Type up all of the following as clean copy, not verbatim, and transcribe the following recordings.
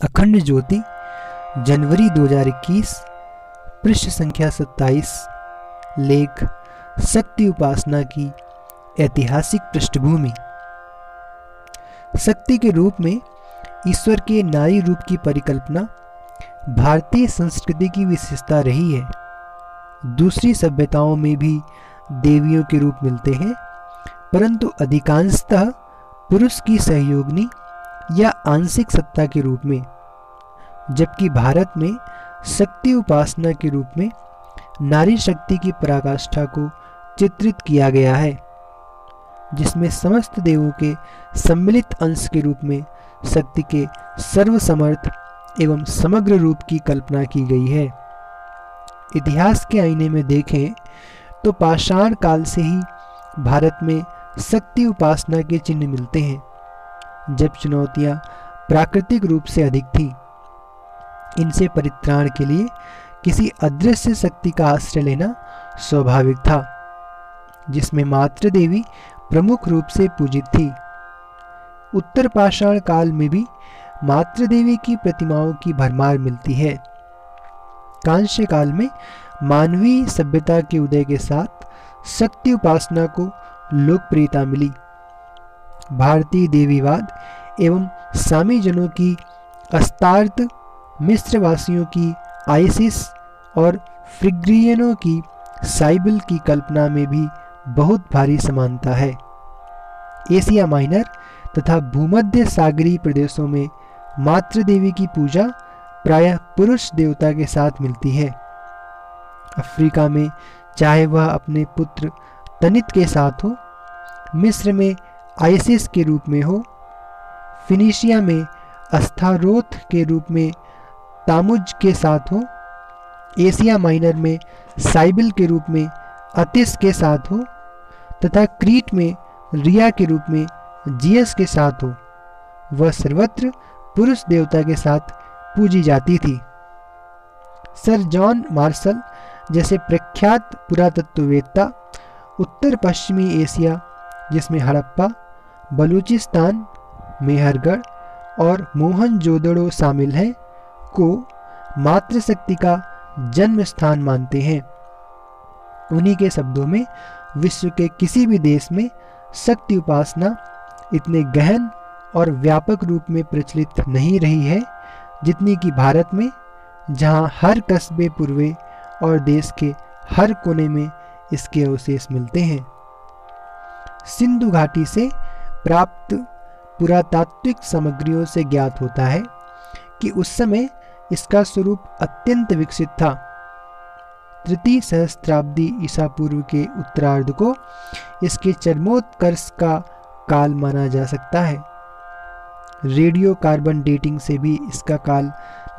अखंड ज्योति, जनवरी 2021, पृष्ठ संख्या 27। लेख शक्ति उपासना की ऐतिहासिक पृष्ठभूमि। शक्ति के रूप में ईश्वर के नारी रूप की परिकल्पना भारतीय संस्कृति की विशेषता रही है। दूसरी सभ्यताओं में भी देवियों के रूप मिलते हैं, परंतु अधिकांशतः पुरुष की सहयोगिनी या आंशिक सत्ता के रूप में, जबकि भारत में शक्ति उपासना के रूप में नारी शक्ति की पराकाष्ठा को चित्रित किया गया है, जिसमें समस्त देवों के सम्मिलित अंश के रूप में शक्ति के सर्वसमर्थ एवं समग्र रूप की कल्पना की गई है। इतिहास के आईने में देखें तो पाषाण काल से ही भारत में शक्ति उपासना के चिन्ह मिलते हैं, जब चुनौतियां प्राकृतिक रूप से अधिक थीं। इनसे परित्राण के लिए किसी अदृश्य शक्ति का आश्रय लेना स्वाभाविक था, जिसमें मातृ देवी प्रमुख रूप से पूजित थी। उत्तर पाषाण काल में भी मातृ देवी की प्रतिमाओं की भरमार मिलती है। कांस्य काल में मानवीय सभ्यता के उदय के साथ शक्ति उपासना को लोकप्रियता मिली। भारतीय देवीवाद एवं सामी जनों की अस्तार्त, मिस्रवासियों की आइसिस और फ्रिग्रियनों की साइबिल की कल्पना में भी बहुत भारी समानता है। एशिया माइनर तथा भूमध्य सागरीय प्रदेशों में मातृ देवी की पूजा प्रायः पुरुष देवता के साथ मिलती है। अफ्रीका में चाहे वह अपने पुत्र तनित के साथ हो, मिस्र में आइसिस के रूप में हो, फिनिशिया में अस्तारोथ के रूप में तामुज के साथ हो, एशिया माइनर में साइबिल के रूप में अतिस के साथ हो तथा क्रीट में रिया के रूप में जियस के साथ हो, वह सर्वत्र पुरुष देवता के साथ पूजी जाती थी। सर जॉन मार्शल जैसे प्रख्यात पुरातत्ववेत्ता उत्तर पश्चिमी एशिया, जिसमें हड़प्पा, बलूचिस्तान, मेहरगढ़ और मोहनजोदड़ो शामिल हैं, को मातृशक्ति का जन्म स्थान मानते हैं। उन्हीं के शब्दों में विश्व के किसी भी देश में शक्ति उपासना इतने गहन और व्यापक रूप में प्रचलित नहीं रही है जितनी कि भारत में, जहां हर कस्बे पूर्वे और देश के हर कोने में इसके अवशेष मिलते हैं। सिंधु घाटी से प्राप्त पुरातात्विक सामग्रियों से ज्ञात होता है कि उस समय इसका स्वरूप अत्यंत विकसित था। तृतीय सहस्त्राब्दी ईसा पूर्व के उत्तरार्ध को इसके चरमोत्कर्ष का काल माना जा सकता है। रेडियो कार्बन डेटिंग से भी इसका काल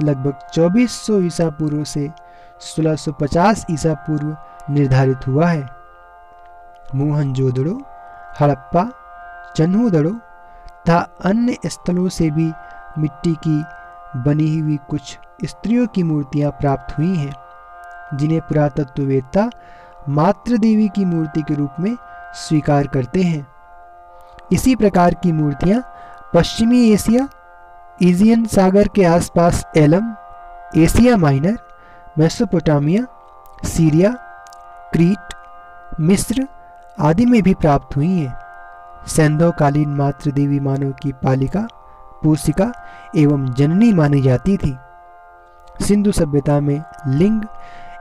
लगभग 2400 ईसा पूर्व से 1650 ईसा पूर्व निर्धारित हुआ है। मोहनजोदड़ो, हड़प्पा, चन्हूदड़ो तथा अन्य स्थलों से भी मिट्टी की बनी हुई कुछ स्त्रियों की मूर्तियां प्राप्त हुई हैं, जिन्हें पुरातत्ववेत्ता मातृ देवी की मूर्ति के रूप में स्वीकार करते हैं। इसी प्रकार की मूर्तियां पश्चिमी एशिया, एजियन सागर के आसपास Elam, Asia Minor, Mesopotamia, Syria, Crete, मिस्र आदि में भी प्राप्त हुई हैं। सैंधवकालीन मातृ देवी मानव की पालिका, पोषिका एवं जननी मानी जाती थी। सिंधु सभ्यता में लिंग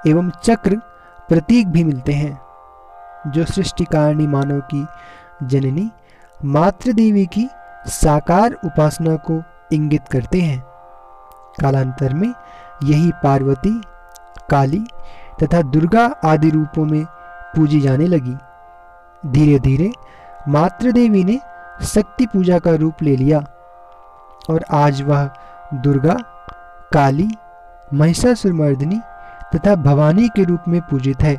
एवं चक्र प्रतीक भी मिलते हैं, जो सृष्टिकारिणी मानव की जननी मातृ देवी की साकार उपासना को इंगित करते हैं। कालांतर में यही पार्वती, काली तथा दुर्गा आदि रूपों में पूजी जाने लगी। धीरे धीरे मातृ देवी ने शक्ति पूजा का रूप ले लिया और आज वह दुर्गा, काली, महिषासुरमर्दिनी तथा भवानी के रूप में पूजित है।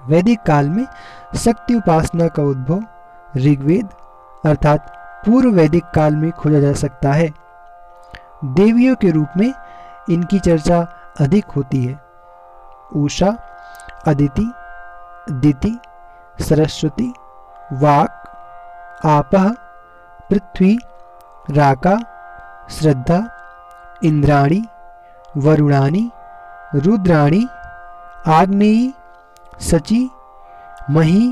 वैदिक काल में शक्ति उपासना का उद्भव ऋग्वेद अर्थात पूर्व वैदिक काल में खोजा जा सकता है। देवियों के रूप में इनकी चर्चा अधिक होती है। उषा, अदिति, दिति, सरस्वती, वाक, आपः, पृथ्वी, राका, श्रद्धा, इंद्राणी, वरुणानी, रुद्राणी, आग्नेयी, सची, मही,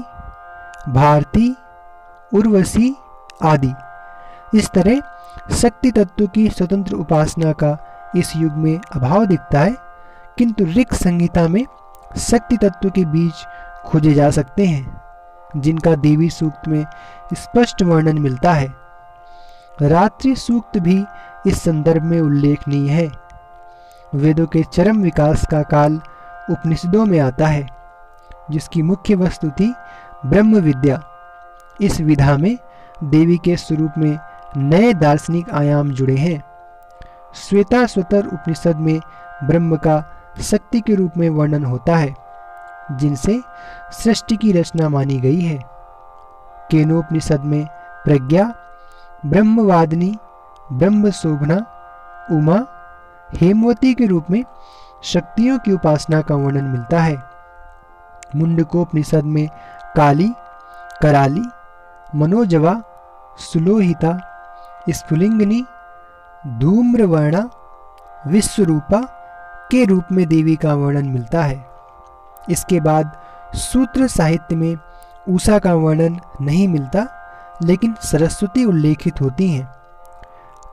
भारती, उर्वशी आदि। इस तरह शक्ति तत्व की स्वतंत्र उपासना का इस युग में अभाव दिखता है, किंतु ऋक् संहिता में शक्ति तत्व के बीज खोजे जा सकते हैं, जिनका देवी सूक्त में स्पष्ट वर्णन मिलता है। रात्रि सूक्त भी इस संदर्भ में उल्लेखनीय है। वेदों के चरम विकास का काल उपनिषदों में आता है, जिसकी मुख्य वस्तु थी ब्रह्म विद्या। इस विधा में देवी के स्वरूप में नए दार्शनिक आयाम जुड़े हैं। श्वेताश्वतर उपनिषद में ब्रह्म का शक्ति के रूप में वर्णन होता है, जिनसे सृष्टि की रचना मानी गई है। केनोपनिषद में प्रज्ञा, ब्रह्मवादिनी, ब्रह्मशोभना, उमा, हेमवती के रूप में शक्तियों की उपासना का वर्णन मिलता है। मुंडकोपनिषद में काली, कराली, मनोजवा, सुलोहिता, स्फुलिंगिनी, धूम्रवर्णा, विश्वरूपा के रूप में देवी का वर्णन मिलता है। इसके बाद सूत्र साहित्य में उषा का वर्णन नहीं मिलता, लेकिन सरस्वती उल्लेखित होती हैं।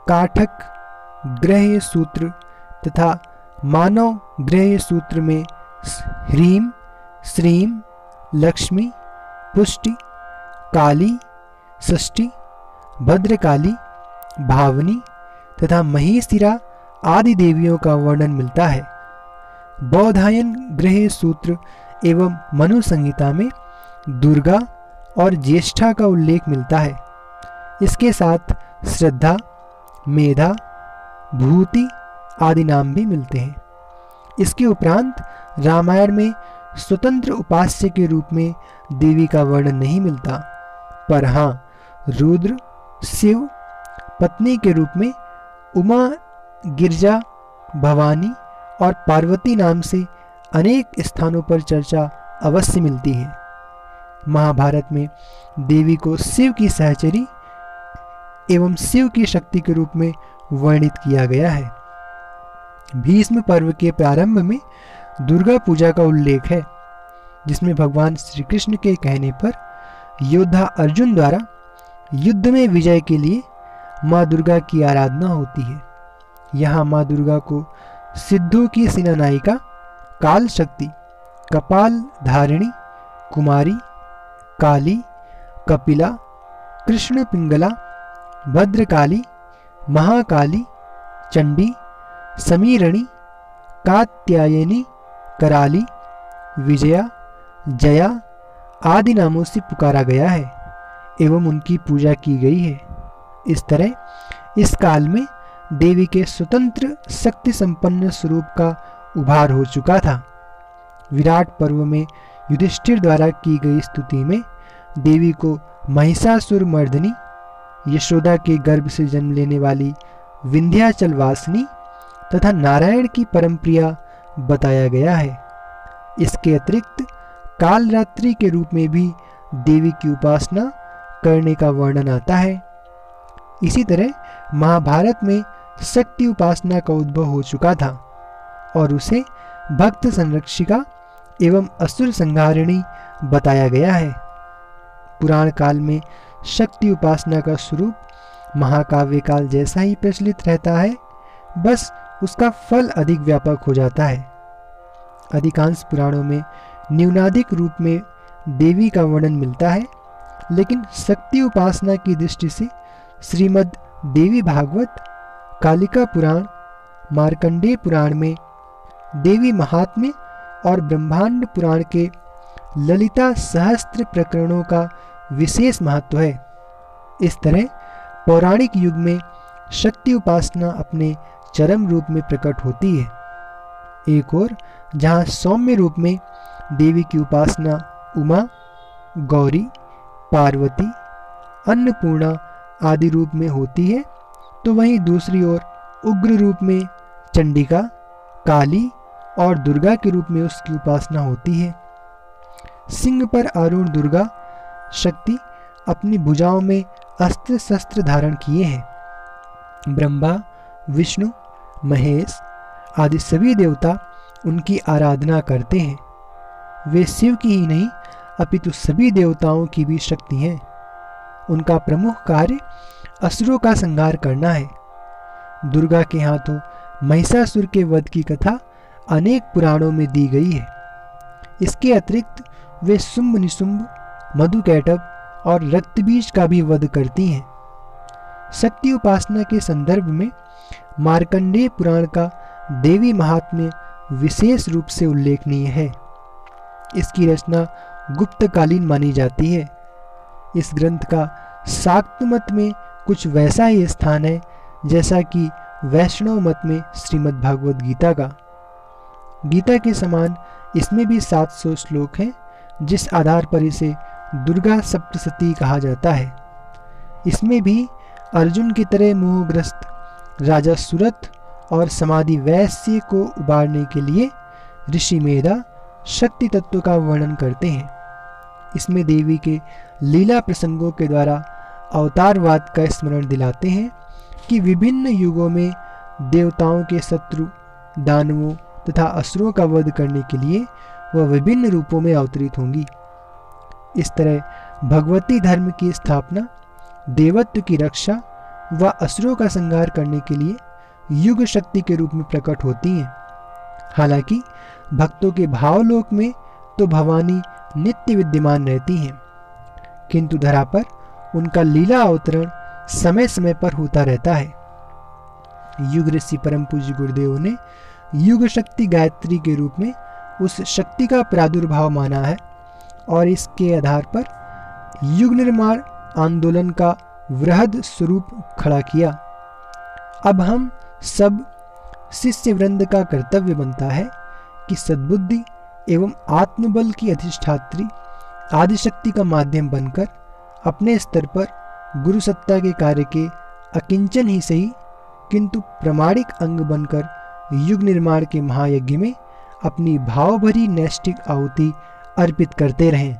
काठक ग्रह्य सूत्र तथा मानव ग्रह्य सूत्र में ह्रीम, श्रीम, लक्ष्मी, पुष्टि, काली, षष्ठी, भद्रकाली, भावनी तथा महीशिरा आदि देवियों का वर्णन मिलता है। बौधायन गृह सूत्र एवं मनु संहिता में दुर्गा और ज्येष्ठा का उल्लेख मिलता है। इसके साथ श्रद्धा, मेधा, भूति आदि नाम भी मिलते हैं। इसके उपरांत रामायण में स्वतंत्र उपास्य के रूप में देवी का वर्णन नहीं मिलता, पर हाँ रुद्र, शिव, पत्नी के रूप में उमा, गिरजा, भवानी और पार्वती नाम से अनेक स्थानों पर चर्चा अवश्य मिलती है। महाभारत में देवी को शिव की सहचरी एवं शिव की शक्ति के रूप में वर्णित किया गया है। भीष्म पर्व के प्रारंभ में दुर्गा पूजा का उल्लेख है, जिसमें भगवान श्री कृष्ण के कहने पर योद्धा अर्जुन द्वारा युद्ध में विजय के लिए माँ दुर्गा की आराधना होती है। यहाँ माँ दुर्गा को सिद्धों की सेनानायिका, काल शक्ति, कपाल धारिणी, कुमारी, काली, कपिला, कृष्ण पिंगला, भद्रकाली, महाकाली, चंडी, समीरणी, कात्यायनी, कराली, विजया, जया आदि नामों से पुकारा गया है एवं उनकी पूजा की गई है। इस तरह इस काल में देवी के स्वतंत्र शक्ति संपन्न स्वरूप का उभार हो चुका था। विराट पर्व में युधिष्ठिर द्वारा की गई स्तुति में देवी को महिषासुर मर्दिनी, यशोदा के गर्भ से जन्म लेने वाली विंध्याचल वासिनी तथा नारायण की परम प्रिया बताया गया है। इसके अतिरिक्त कालरात्रि के रूप में भी देवी की उपासना करने का वर्णन आता है। इसी तरह महाभारत में शक्ति उपासना का उद्भव हो चुका था और उसे भक्त संरक्षिका एवं असुर संहारिणी बताया गया है। पुराण काल में शक्ति उपासना का स्वरूप महाकाव्य काल जैसा ही प्रचलित रहता है, बस उसका फल अधिक व्यापक हो जाता है। अधिकांश पुराणों में न्यूनाधिक रूप में देवी का वर्णन मिलता है, लेकिन शक्ति उपासना की दृष्टि से श्रीमद् देवी भागवत, कालिका पुराण, मार्कंडेय पुराण में देवी महात्म्य और ब्रह्मांड पुराण के ललिता सहस्त्र प्रकरणों का विशेष महत्व है। इस तरह पौराणिक युग में शक्ति उपासना अपने चरम रूप में प्रकट होती है। एक और जहाँ सौम्य रूप में देवी की उपासना उमा, गौरी, पार्वती, अन्नपूर्णा आदि रूप में होती है, तो वहीं दूसरी ओर उग्र रूप में चंडिका, काली और दुर्गा के रूप में उसकी उपासना होती है। सिंह पर आरूढ़ दुर्गा शक्ति अपनी भुजाओं में अस्त्र शस्त्र धारण किए हैं। ब्रह्मा, विष्णु, महेश आदि सभी देवता उनकी आराधना करते हैं। वे शिव की ही नहीं अपितु सभी देवताओं की भी शक्ति हैं। उनका प्रमुख कार्य असुरों का संहार करना है। दुर्गा के हाथों महिषासुर के वध की कथा अनेक पुराणों में दी गई है। इसके अतिरिक्त वे शुंभ निशुंभ, मधुकैटभ और रक्तबीज का भी वध करती हैं। शक्ति उपासना के संदर्भ में मार्कंडेय पुराण का देवी महात्म्य विशेष रूप से उल्लेखनीय है। इसकी रचना गुप्तकालीन मानी जाती है। इस ग्रंथ का शाक्त मत में कुछ वैसा ही स्थान है जैसा कि वैष्णव मत में श्रीमद् भागवत गीता का। गीता के समान इसमें भी 700 श्लोक हैं, जिस आधार पर इसे दुर्गा सप्तशती कहा जाता है। इसमें भी अर्जुन की तरह मोहग्रस्त राजा सुरथ और समाधि वैश्य को उबारने के लिए ऋषि मेधा शक्ति तत्व का वर्णन करते हैं। इसमें देवी के लीला प्रसंगों के द्वारा अवतारवाद का स्मरण दिलाते हैं कि विभिन्न युगों में देवताओं के शत्रु, दानवों तथा असुरों का वध करने के लिए वह विभिन्न रूपों में अवतरित होंगी। इस तरह भगवती धर्म की स्थापना, देवत्व की रक्षा व असुरों का संहार करने के लिए युग शक्ति के रूप में प्रकट होती हैं। हालांकि भक्तों के भावलोक में तो भवानी नित्य विद्यमान रहती हैं, किंतु धरा पर उनका लीला अवतरण समय समय पर होता रहता है। युग ऋषि परम पूज्य गुरुदेव ने युग शक्ति गायत्री के रूप में उस शक्ति का प्रादुर्भाव माना है और इसके आधार पर युग निर्माण आंदोलन का वृहद स्वरूप खड़ा किया। अब हम सब शिष्य वृंद का कर्तव्य बनता है कि सद्बुद्धि एवं आत्मबल की अधिष्ठात्री आदिशक्ति का माध्यम बनकर अपने स्तर पर गुरु सत्ता के कार्य के अकिंचन ही सही किंतु प्रमाणिक अंग बनकर युग निर्माण के महायज्ञ में अपनी भावभरी नैष्ठिक आहुति अर्पित करते रहें।